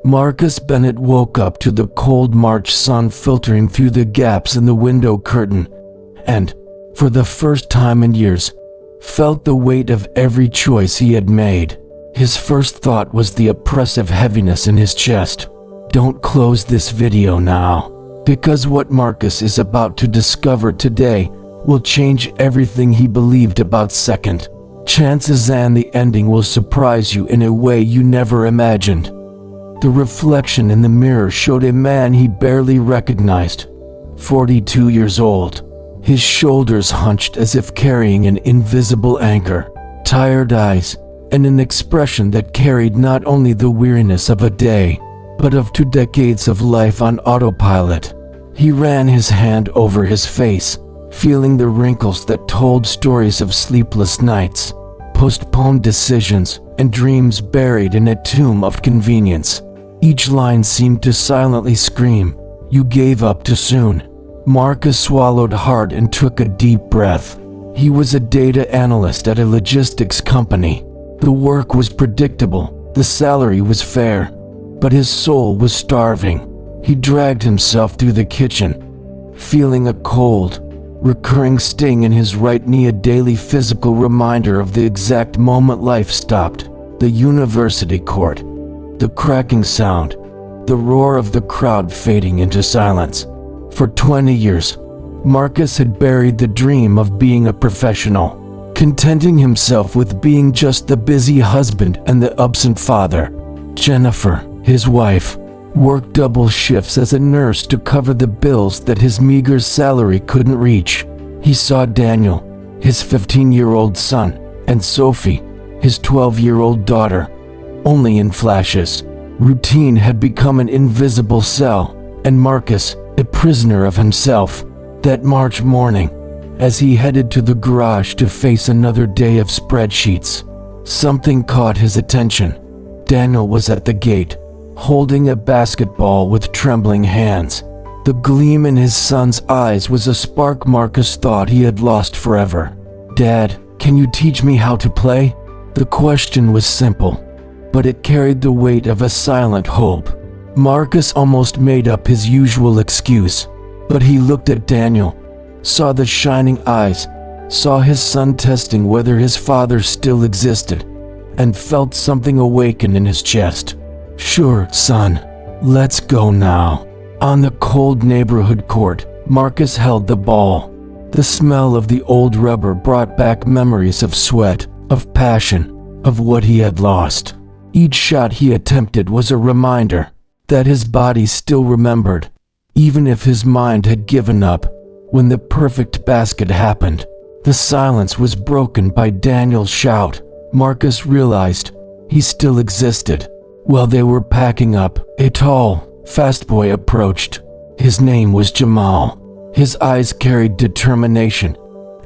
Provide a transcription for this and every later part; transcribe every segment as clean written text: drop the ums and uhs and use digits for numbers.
Marcus Bennett woke up to the cold March sun filtering through the gaps in the window curtain, and, for the first time in years, felt the weight of every choice he had made. His first thought was the oppressive heaviness in his chest. Don't close this video now, because what Marcus is about to discover today will change everything he believed about second chances, and the ending will surprise you in a way you never imagined. The reflection in the mirror showed a man he barely recognized, 42 years old, his shoulders hunched as if carrying an invisible anchor, tired eyes, and an expression that carried not only the weariness of a day, but of 2 decades of life on autopilot. He ran his hand over his face, feeling the wrinkles that told stories of sleepless nights, postponed decisions, and dreams buried in a tomb of convenience. Each line seemed to silently scream, "You gave up too soon." Marcus swallowed hard and took a deep breath. He was a data analyst at a logistics company. The work was predictable, the salary was fair, but his soul was starving. He dragged himself through the kitchen, feeling a cold, recurring sting in his right knee, a daily physical reminder of the exact moment life stopped. The university court, the cracking sound, the roar of the crowd fading into silence. For 20 years, Marcus had buried the dream of being a professional, contenting himself with being just the busy husband and the absent father. Jennifer, his wife, worked double shifts as a nurse to cover the bills that his meager salary couldn't reach. He saw Daniel, his 15-year-old son, and Sophie, his 12-year-old daughter, only in flashes. Routine had become an invisible cell, and Marcus, a prisoner of himself. That March morning, as he headed to the garage to face another day of spreadsheets, something caught his attention. Daniel was at the gate, holding a basketball with trembling hands. The gleam in his son's eyes was a spark Marcus thought he had lost forever. "Dad, can you teach me how to play?" The question was simple, but it carried the weight of a silent hope. Marcus almost made up his usual excuse, but he looked at Daniel, saw the shining eyes, saw his son testing whether his father still existed, and felt something awaken in his chest. "Sure, son. Let's go now." On the cold neighborhood court, Marcus held the ball. The smell of the old rubber brought back memories of sweat, of passion, of what he had lost. Each shot he attempted was a reminder that his body still remembered, even if his mind had given up. When the perfect basket happened, the silence was broken by Daniel's shout. Marcus realized he still existed. While they were packing up, a tall, fast boy approached. His name was Jamal. His eyes carried determination,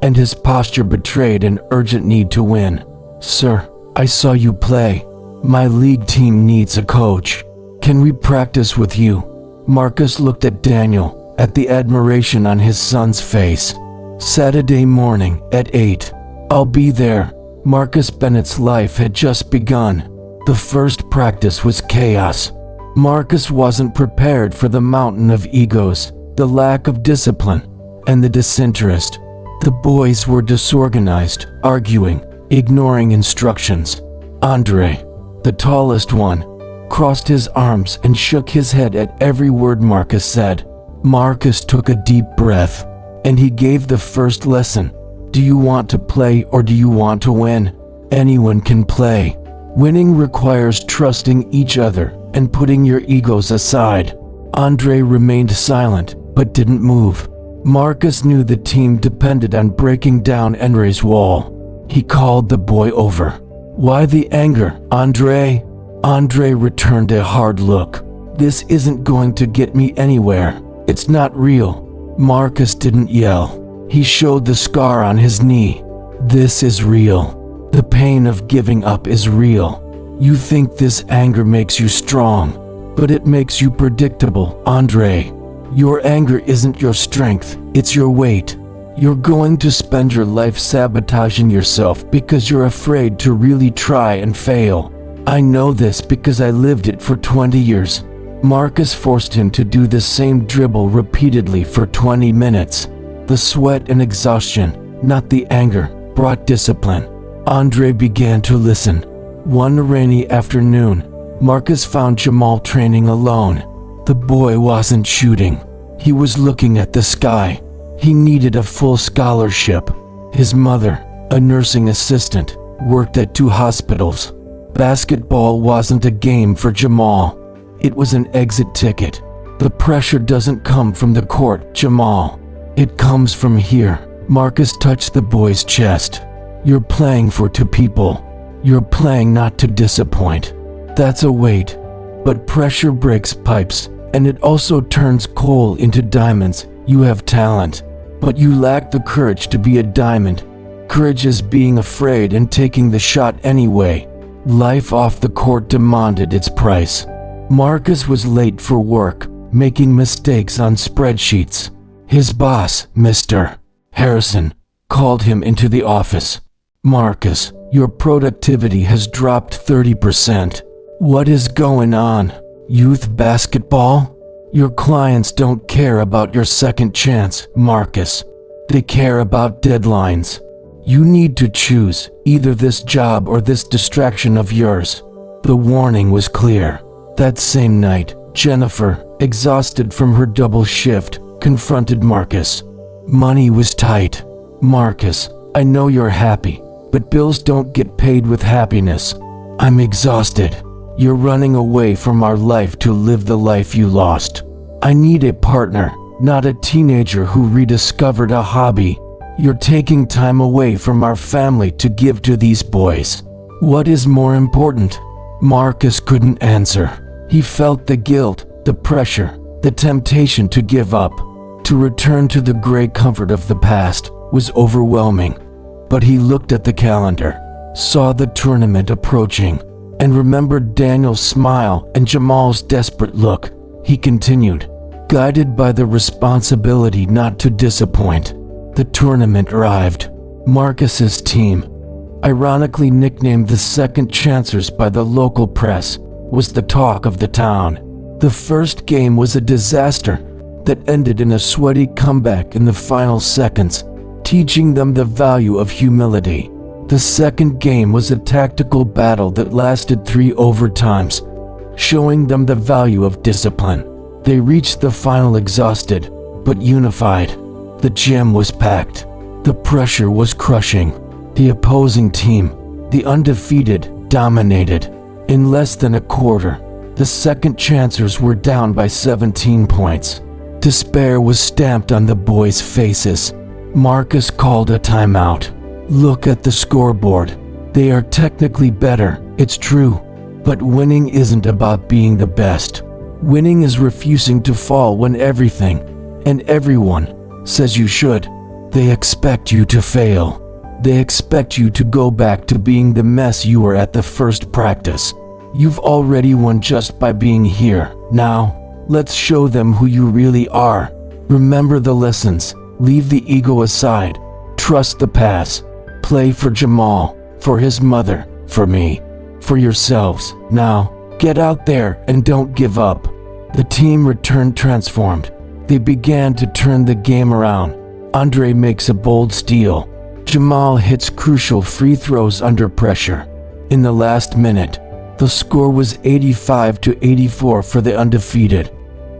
and his posture betrayed an urgent need to win. "Sir, I saw you play. My league team needs a coach. Can we practice with you?" Marcus looked at Daniel, at the admiration on his son's face. "Saturday morning at 8. I'll be there." Marcus Bennett's life had just begun. The first practice was chaos. Marcus wasn't prepared for the mountain of egos, the lack of discipline, and the disinterest. The boys were disorganized, arguing, ignoring instructions. Andre, the tallest one, crossed his arms and shook his head at every word Marcus said. Marcus took a deep breath, and he gave the first lesson. "Do you want to play or do you want to win? Anyone can play. Winning requires trusting each other and putting your egos aside." Andre remained silent, but didn't move. Marcus knew the team depended on breaking down Andre's wall. He called the boy over. "Why the anger, Andre?" Andre returned a hard look. "This isn't going to get me anywhere. It's not real." Marcus didn't yell. He showed the scar on his knee. "This is real. The pain of giving up is real. You think this anger makes you strong, but it makes you predictable, Andre. Your anger isn't your strength, it's your weight. You're going to spend your life sabotaging yourself because you're afraid to really try and fail. I know this because I lived it for 20 years. Marcus forced him to do the same dribble repeatedly for 20 minutes. The sweat and exhaustion, not the anger, brought discipline. Andre began to listen. One rainy afternoon, Marcus found Jamal training alone. The boy wasn't shooting. He was looking at the sky. He needed a full scholarship. His mother, a nursing assistant, worked at 2 hospitals. Basketball wasn't a game for Jamal. It was an exit ticket. The pressure doesn't come from the court, Jamal. It comes from here. Marcus touched the boy's chest. You're playing for 2 people. You're playing not to disappoint. That's a weight. But pressure breaks pipes, and it also turns coal into diamonds. You have talent, but you lack the courage to be a diamond. Courage is being afraid and taking the shot anyway. Life off the court demanded its price. Marcus was late for work, making mistakes on spreadsheets. His boss, Mr. Harrison, called him into the office. Marcus, your productivity has dropped 30%. What is going on? Youth basketball? Your clients don't care about your second chance, Marcus. They care about deadlines. You need to choose either this job or this distraction of yours. The warning was clear. That same night, Jennifer, exhausted from her double shift, confronted Marcus. Money was tight. Marcus, I know you're happy, but bills don't get paid with happiness. I'm exhausted. You're running away from our life to live the life you lost. I need a partner, not a teenager who rediscovered a hobby. You're taking time away from our family to give to these boys. What is more important? Marcus couldn't answer. He felt the guilt, the pressure, the temptation to give up. To return to the gray comfort of the past was overwhelming. But he looked at the calendar, saw the tournament approaching, and remembered Daniel's smile and Jamal's desperate look. He continued, guided by the responsibility not to disappoint. The tournament arrived. Marcus's team, ironically nicknamed the Second Chancers by the local press, was the talk of the town. The first game was a disaster that ended in a sweaty comeback in the final seconds, teaching them the value of humility. The second game was a tactical battle that lasted 3 overtimes, showing them the value of discipline. They reached the final exhausted, but unified. The gym was packed. The pressure was crushing. The opposing team, the Undefeated, dominated. In less than a quarter, the Second Chancers were down by 17 points. Despair was stamped on the boys' faces. Marcus called a timeout. Look at the scoreboard. They are technically better, it's true. But winning isn't about being the best. Winning is refusing to fall when everything, and everyone, says you should. They expect you to fail. They expect you to go back to being the mess you were at the first practice. You've already won just by being here. Now, let's show them who you really are. Remember the lessons. Leave the ego aside. Trust the pass. Play for Jamal, for his mother, for me, for yourselves. Now, get out there and don't give up. The team returned transformed. They began to turn the game around. Andre makes a bold steal. Jamal hits crucial free throws under pressure. In the last minute, the score was 85-84 for the Undefeated.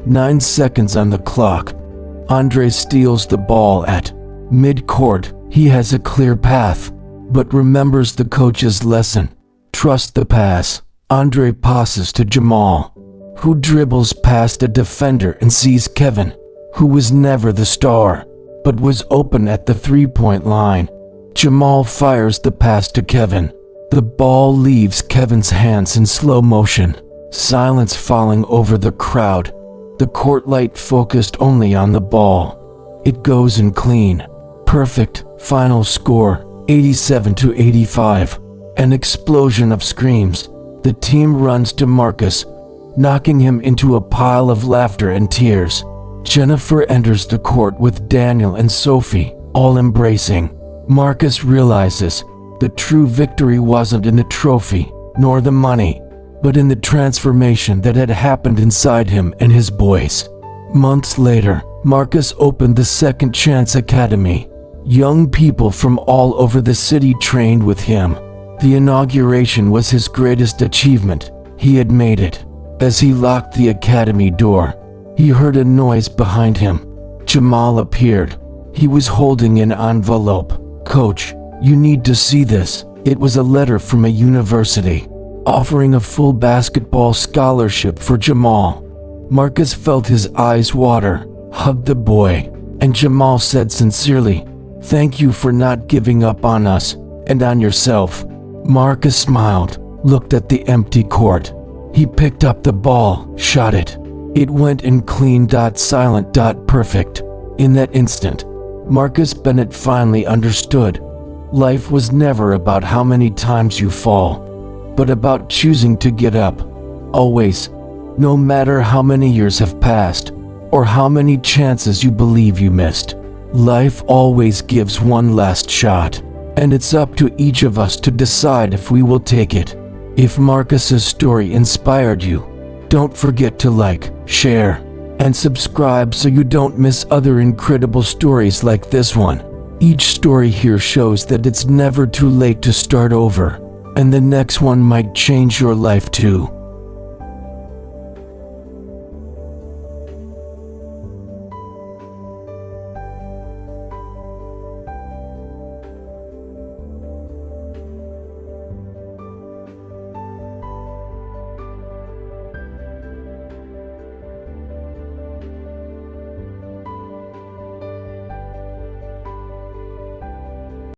9 seconds on the clock. Andre steals the ball at mid-court. He has a clear path, but remembers the coach's lesson. Trust the pass. Andre passes to Jamal, who dribbles past a defender and sees Kevin, who was never the star, but was open at the three-point line. Jamal fires the pass to Kevin. The ball leaves Kevin's hands in slow motion, silence falling over the crowd. The court light focused only on the ball. It goes in clean. Perfect. Final score, 87-85. An explosion of screams. The team runs to Marcus, knocking him into a pile of laughter and tears. Jennifer enters the court with Daniel and Sophie, all embracing. Marcus realizes the true victory wasn't in the trophy, nor the money, but in the transformation that had happened inside him and his boys. Months later, Marcus opened the Second Chance Academy. Young people from all over the city trained with him. The inauguration was his greatest achievement. He had made it. As he locked the academy door, he heard a noise behind him. Jamal appeared. He was holding an envelope. "Coach, you need to see this." It was a letter from a university, offering a full basketball scholarship for Jamal. Marcus felt his eyes water, hugged the boy, and Jamal said sincerely, "Thank you for not giving up on us, and on yourself." Marcus smiled, looked at the empty court. He picked up the ball, shot it. It went in clean, silent, perfect. In that instant, Marcus Bennett finally understood. Life was never about how many times you fall, but about choosing to get up. Always. No matter how many years have passed, or how many chances you believe you missed, life always gives one last shot, and it's up to each of us to decide if we will take it. If Marcus's story inspired you, don't forget to like, share, and subscribe so you don't miss other incredible stories like this one. Each story here shows that it's never too late to start over, and the next one might change your life too.